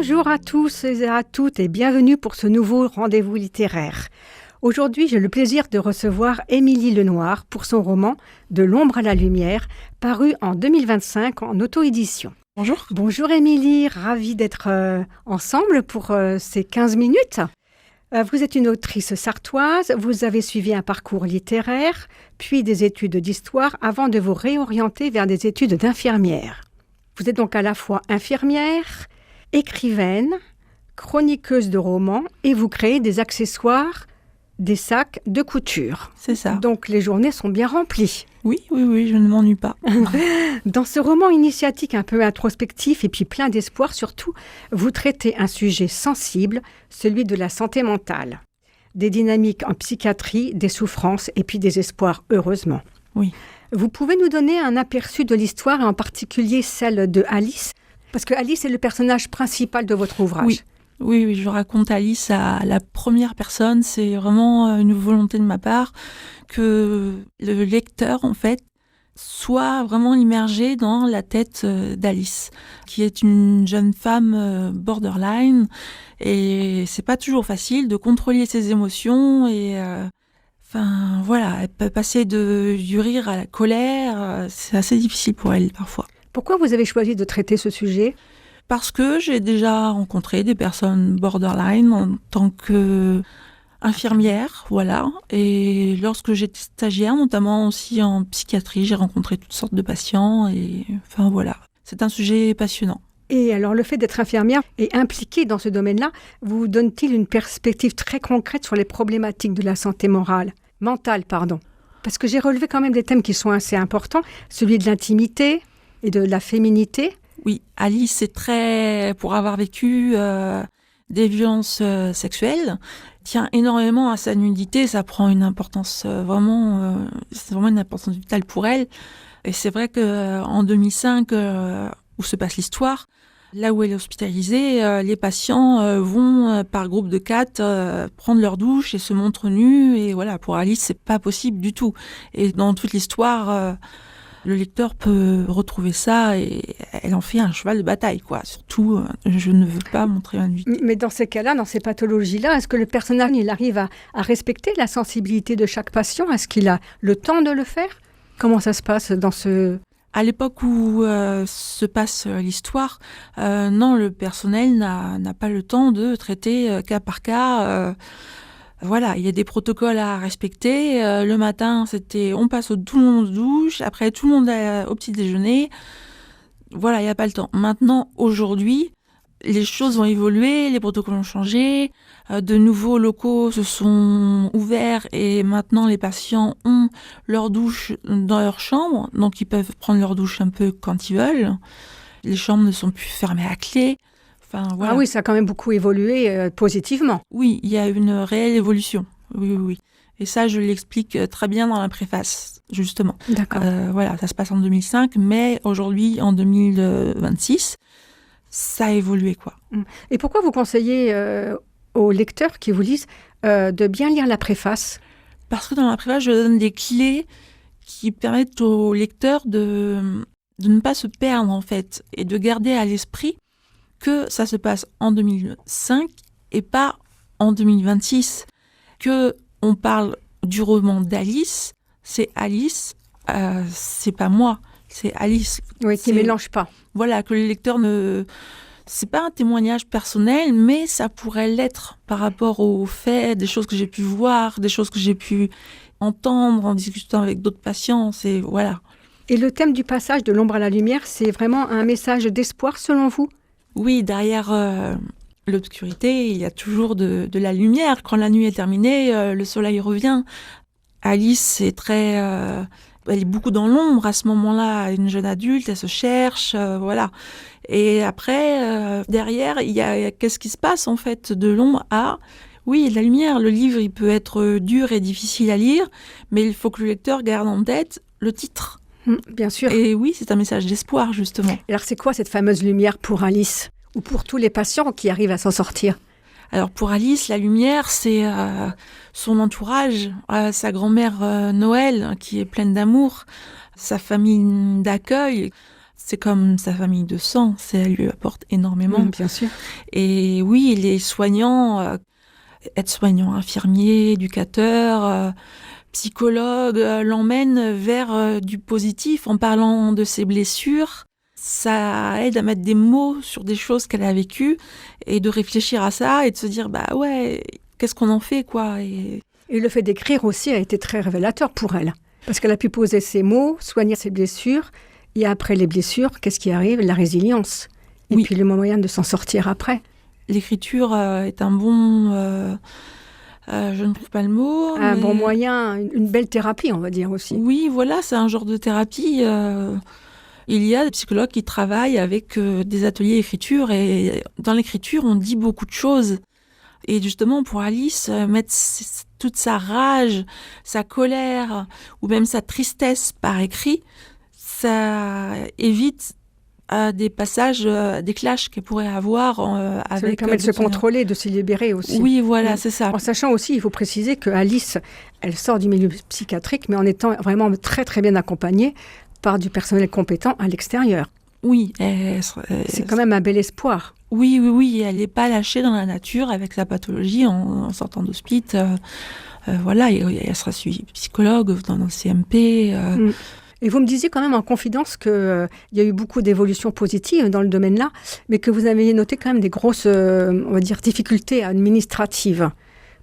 Bonjour à tous et à toutes et bienvenue pour ce nouveau rendez-vous littéraire. Aujourd'hui, j'ai le plaisir de recevoir Émilie Lenoir pour son roman « De l'ombre à la lumière » paru en 2025 en auto-édition. Bonjour. Bonjour Émilie, ravie d'être ensemble pour ces 15 minutes. Vous êtes une autrice sartoise, vous avez suivi un parcours littéraire, puis des études d'histoire avant de vous réorienter vers des études d'infirmière. Vous êtes donc à la fois infirmière, écrivaine, chroniqueuse de romans et vous créez des accessoires, des sacs de couture. C'est ça. Donc les journées sont bien remplies. Oui, je ne m'ennuie pas. Dans ce roman initiatique un peu introspectif et puis plein d'espoir surtout, vous traitez un sujet sensible, celui de la santé mentale. Des dynamiques en psychiatrie, des souffrances et puis des espoirs, heureusement. Oui. Vous pouvez nous donner un aperçu de l'histoire et en particulier celle de Alice ? Parce que Alice est le personnage principal de votre ouvrage. Oui, je raconte Alice à la première personne. C'est vraiment une volonté de ma part que le lecteur, en fait, soit vraiment immergé dans la tête d'Alice, qui est une jeune femme borderline. Et c'est pas toujours facile de contrôler ses émotions et... elle peut passer du rire à la colère. C'est assez difficile pour elle, parfois. Pourquoi vous avez choisi de traiter ce sujet ? Parce que j'ai déjà rencontré des personnes borderline en tant qu'infirmière, voilà. Et lorsque j'étais stagiaire, notamment aussi en psychiatrie, j'ai rencontré toutes sortes de patients. Et voilà, c'est un sujet passionnant. Et alors, le fait d'être infirmière et impliquée dans ce domaine-là, vous donne-t-il une perspective très concrète sur les problématiques de la santé mentale, Parce que j'ai relevé quand même des thèmes qui sont assez importants, celui de l'intimité et de la féminité. Oui, Alice, c'est pour avoir vécu des violences sexuelles, tient énormément à sa nudité, ça prend une importance c'est vraiment une importance vitale pour elle. Et c'est vrai qu'en 2005, où se passe l'histoire, là où elle est hospitalisée, les patients vont par groupe de 4 prendre leur douche et se montrent nus. Et voilà, pour Alice, c'est pas possible du tout. Et dans toute l'histoire, le lecteur peut retrouver ça et elle en fait un cheval de bataille, quoi. Surtout, je ne veux pas montrer ma nudité. Mais dans ces cas-là, dans ces pathologies-là, est-ce que le personnage il arrive à respecter la sensibilité de chaque patient ? Est-ce qu'il a le temps de le faire ? Comment ça se passe dans ce... À l'époque où se passe l'histoire, non, le personnel n'a pas le temps de traiter cas par cas. Voilà, il y a des protocoles à respecter. Le matin, tout le monde se douche. Après, tout le monde au petit déjeuner. Voilà, il n'y a pas le temps. Maintenant, aujourd'hui, les choses ont évolué, les protocoles ont changé. De nouveaux locaux se sont ouverts et maintenant, les patients ont leur douche dans leur chambre. Donc, ils peuvent prendre leur douche un peu quand ils veulent. Les chambres ne sont plus fermées à clé. Voilà. Ah oui, ça a quand même beaucoup évolué positivement. Oui, il y a une réelle évolution. Oui. Et ça, je l'explique très bien dans la préface, justement. D'accord. Voilà, ça se passe en 2005, mais aujourd'hui, en 2026, ça a évolué, quoi. Et pourquoi vous conseillez aux lecteurs qui vous lisent de bien lire la préface ? Parce que dans la préface, je donne des clés qui permettent aux lecteurs de ne pas se perdre, en fait, et de garder à l'esprit que ça se passe en 2005 et pas en 2026. Que on parle du roman d'Alice, c'est Alice, c'est pas moi, c'est Alice. Oui, qui mélange pas. Voilà, que le lecteur ne... C'est pas un témoignage personnel, mais ça pourrait l'être par rapport aux faits, des choses que j'ai pu voir, des choses que j'ai pu entendre en discutant avec d'autres patients, c'est... Voilà. Et le thème du passage de l'ombre à la lumière, c'est vraiment un message d'espoir selon vous ? Oui, derrière l'obscurité, il y a toujours de la lumière. Quand la nuit est terminée, le soleil revient. Alice est elle est beaucoup dans l'ombre à ce moment-là, une jeune adulte, elle se cherche, voilà. Et après, derrière, il y a qu'est-ce qui se passe en fait de l'ombre à... Oui, la lumière, le livre, il peut être dur et difficile à lire, mais il faut que le lecteur garde en tête le titre. Bien sûr. Et oui, c'est un message d'espoir, justement. Alors, c'est quoi cette fameuse lumière pour Alice ? Ou pour tous les patients qui arrivent à s'en sortir ? Alors, pour Alice, la lumière, c'est son entourage, sa grand-mère Noël, qui est pleine d'amour, sa famille d'accueil. c'est comme sa famille de sang, elle lui apporte énormément. Bien sûr. Et oui, les soignants, aides-soignants, infirmiers, éducateurs, psychologues, l'emmènent vers du positif en parlant de ses blessures. Ça aide à mettre des mots sur des choses qu'elle a vécues et de réfléchir à ça et de se dire, bah ouais, qu'est-ce qu'on en fait, quoi. Et le fait d'écrire aussi a été très révélateur pour elle. Parce qu'elle a pu poser ses mots, soigner ses blessures. Et après les blessures, qu'est-ce qui arrive ? La résilience. Et puis le moyen de s'en sortir après. L'écriture est un bon... je ne trouve pas le mot. Bon moyen, une belle thérapie, on va dire aussi. Oui, voilà, c'est un genre de thérapie. Il y a des psychologues qui travaillent avec des ateliers écriture. Et dans l'écriture, on dit beaucoup de choses. Et justement, pour Alice, mettre toute sa rage, sa colère ou même sa tristesse par écrit, ça évite des passages, des clashs qu'elle pourrait avoir avec... Ça lui permet de se contrôler, de se libérer aussi. Oui, voilà, c'est ça. En sachant aussi, il faut préciser que Alice, elle sort du milieu psychiatrique, mais en étant vraiment très très bien accompagnée par du personnel compétent à l'extérieur. Oui. C'est quand même un bel espoir. Oui, elle n'est pas lâchée dans la nature avec sa pathologie en sortant d'hospice. Voilà, elle sera suivie psychologue dans le CMP. Et vous me disiez quand même en confidence qu'il y a eu beaucoup d'évolutions positives dans le domaine-là, mais que vous avez noté quand même des grosses, on va dire, difficultés administratives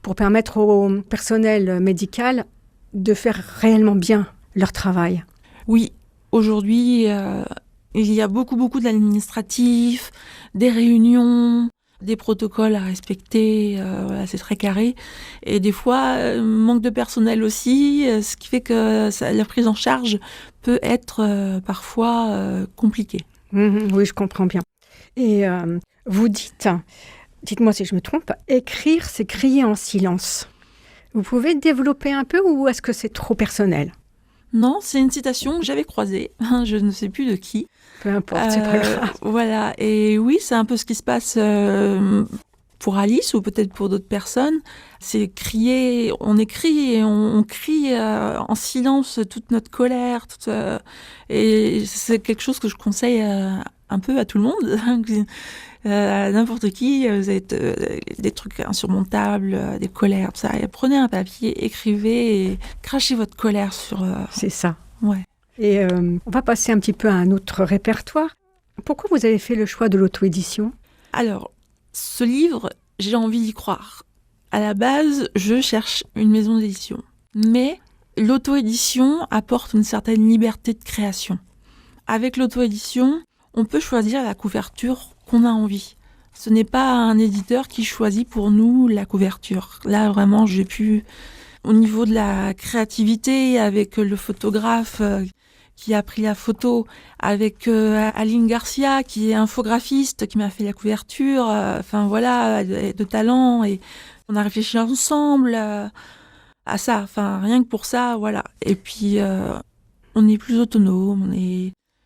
pour permettre au personnel médical de faire réellement bien leur travail. Oui, aujourd'hui... il y a beaucoup d'administratifs, des réunions, des protocoles à respecter, voilà, c'est très carré. Et des fois, manque de personnel aussi, ce qui fait que la prise en charge peut être parfois compliquée. Oui, je comprends bien. Et vous dites-moi si je me trompe, écrire, c'est crier en silence. Vous pouvez développer un peu ou est-ce que c'est trop personnel ? Non, c'est une citation que j'avais croisée, je ne sais plus de qui. Peu importe, c'est pas grave. Voilà, et oui, c'est un peu ce qui se passe pour Alice ou peut-être pour d'autres personnes. C'est crier, on écrit et on crie en silence toute notre colère. Et c'est quelque chose que je conseille un peu à tout le monde. N'importe qui, vous avez des trucs insurmontables, des colères, tout ça. Et prenez un papier, écrivez et crachez votre colère sur... C'est ça. Ouais. Et on va passer un petit peu à un autre répertoire. Pourquoi vous avez fait le choix de l'auto-édition ? Alors, ce livre, j'ai envie d'y croire. À la base, je cherche une maison d'édition. Mais l'auto-édition apporte une certaine liberté de création. Avec l'auto-édition, on peut choisir la couverture qu'on a envie. Ce n'est pas un éditeur qui choisit pour nous la couverture. Là, vraiment, j'ai pu, au niveau de la créativité, avec le photographe qui a pris la photo, avec Aline Garcia, qui est infographiste, qui m'a fait la couverture, enfin voilà, de talent, et on a réfléchi ensemble à ça, enfin rien que pour ça, voilà. Et puis, on est plus autonome,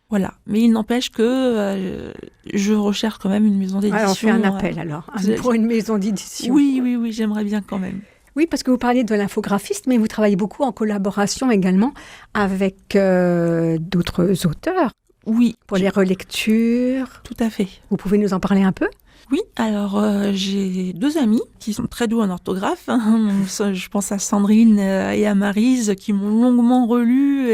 voilà. Mais il n'empêche que je recherche quand même une maison d'édition. Alors on fait un appel alors, pour une maison d'édition. Oui, j'aimerais bien quand même. Oui, parce que vous parlez de l'infographiste, mais vous travaillez beaucoup en collaboration également avec d'autres auteurs. Oui. Pour les relectures. Tout à fait. Vous pouvez nous en parler un peu ? Oui, alors j'ai 2 amies qui sont très douées en orthographe. Je pense à Sandrine et à Maryse qui m'ont longuement relu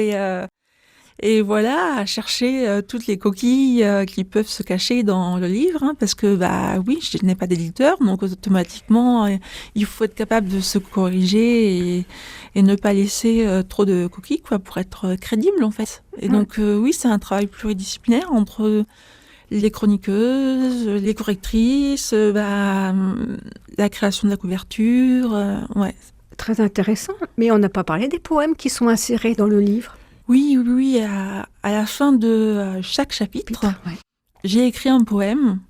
et voilà, à chercher toutes les coquilles qui peuvent se cacher dans le livre, parce que, oui, je n'ai pas d'éditeur, donc automatiquement, il faut être capable de se corriger et ne pas laisser trop de coquilles, pour être crédible, en fait. Et donc, oui, c'est un travail pluridisciplinaire entre les chroniqueuses, les correctrices, la création de la couverture, ouais. Très intéressant, mais on n'a pas parlé des poèmes qui sont insérés dans le livre. Oui, à la fin de chaque chapitre, j'ai écrit un poème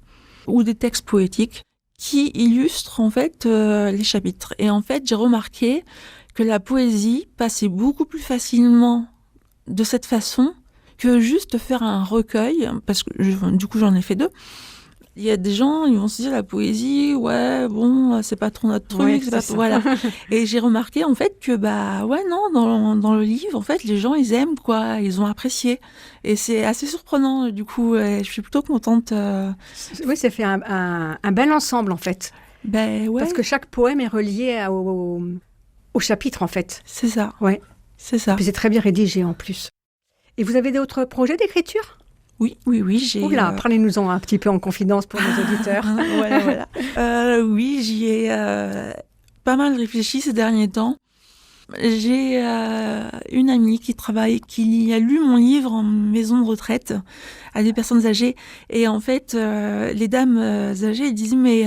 ou des textes poétiques qui illustrent en fait les chapitres. Et en fait, j'ai remarqué que la poésie passait beaucoup plus facilement de cette façon que juste faire un recueil, parce que du coup j'en ai fait 2. Il y a des gens, ils vont se dire la poésie, ouais, bon, c'est pas trop notre truc, Ouais, c'est pas c'est trop, ça. voilà. Et j'ai remarqué en fait que ouais, non, dans le livre, en fait, les gens, ils aiment quoi, ils ont apprécié. Et c'est assez surprenant, du coup, je suis plutôt contente. Oui, ça fait un bel ensemble, en fait. Ouais, Parce que chaque poème est relié au chapitre, en fait. c'est ça, Ouais. c'est ça. Puis c'est très bien rédigé, en plus. Et vous avez d'autres projets d'écriture? Oui, j'ai. Oula, parlez-nous-en un petit peu en confidence pour nos auditeurs. Voilà. Oui, j'y ai pas mal réfléchi ces derniers temps. J'ai une amie qui a lu mon livre en maison de retraite à des personnes âgées. Et en fait, les dames âgées, elles disent, mais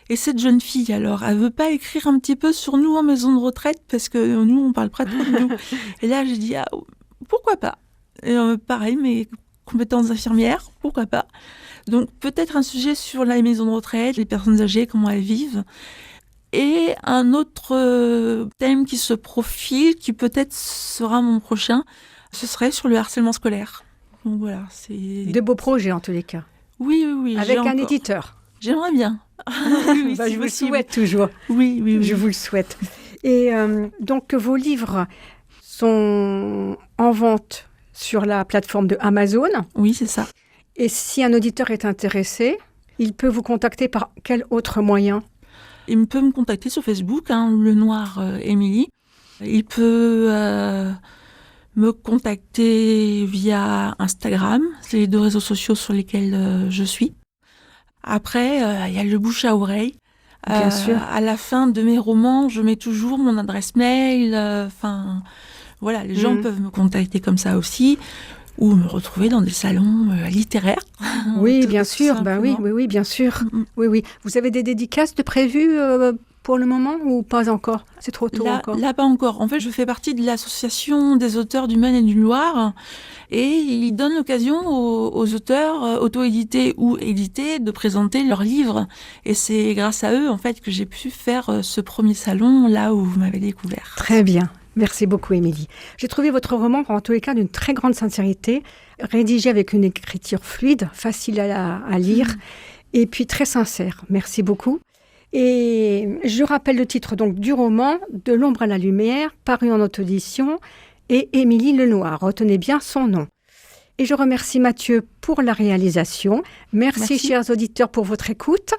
et cette jeune fille, alors, elle veut pas écrire un petit peu sur nous en maison de retraite parce que nous, on parle pas trop de nous. Et là, j'ai dit, ah, pourquoi pas? Et, pareil, mes compétences d'infirmière, pourquoi pas? Donc, peut-être un sujet sur la maison de retraite, les personnes âgées, comment elles vivent. Et un autre thème qui se profile, qui peut-être sera mon prochain, ce serait sur le harcèlement scolaire. Donc voilà, c'est... De beaux projets, en tous les cas. Oui. Avec un éditeur. J'aimerais bien. Oui, Bah, si je vous le possible. souhaite toujours. Oui. Je vous le souhaite. Et donc, vos livres sont en vente sur la plateforme de Amazon. Oui, c'est ça. Et si un auditeur est intéressé, il peut vous contacter par quel autre moyen? Il peut me contacter sur Facebook, Le Noir Émilie. Il peut me contacter via Instagram. C'est les 2 réseaux sociaux sur lesquels je suis. Après, il y a le bouche à oreille. Bien sûr. À la fin de mes romans, je mets toujours mon adresse mail. Voilà, les gens peuvent me contacter comme ça aussi, ou me retrouver dans des salons littéraires. Oui, bien sûr. Bah oui, simplement. bien sûr. Oui. Vous avez des dédicaces de prévues pour le moment ou pas encore? C'est trop tôt encore. Là, pas encore. En fait, je fais partie de l'association des auteurs du Maine et du Loir, et ils donnent l'occasion aux auteurs auto-édités ou édités de présenter leurs livres. Et c'est grâce à eux, en fait, que j'ai pu faire ce premier salon, là où vous m'avez découvert. Très bien. Merci beaucoup, Émilie. J'ai trouvé votre roman, en tous les cas, d'une très grande sincérité, rédigé avec une écriture fluide, facile à lire, et puis très sincère. Merci beaucoup. Et je rappelle le titre donc du roman, De l'ombre à la lumière, paru en auto-édition, et Émilie Lenoir. Retenez bien son nom. Et je remercie Mathieu pour la réalisation. Merci, chers auditeurs, pour votre écoute,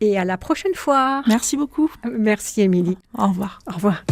et à la prochaine fois. Merci beaucoup. Merci, Émilie. Au revoir. Au revoir.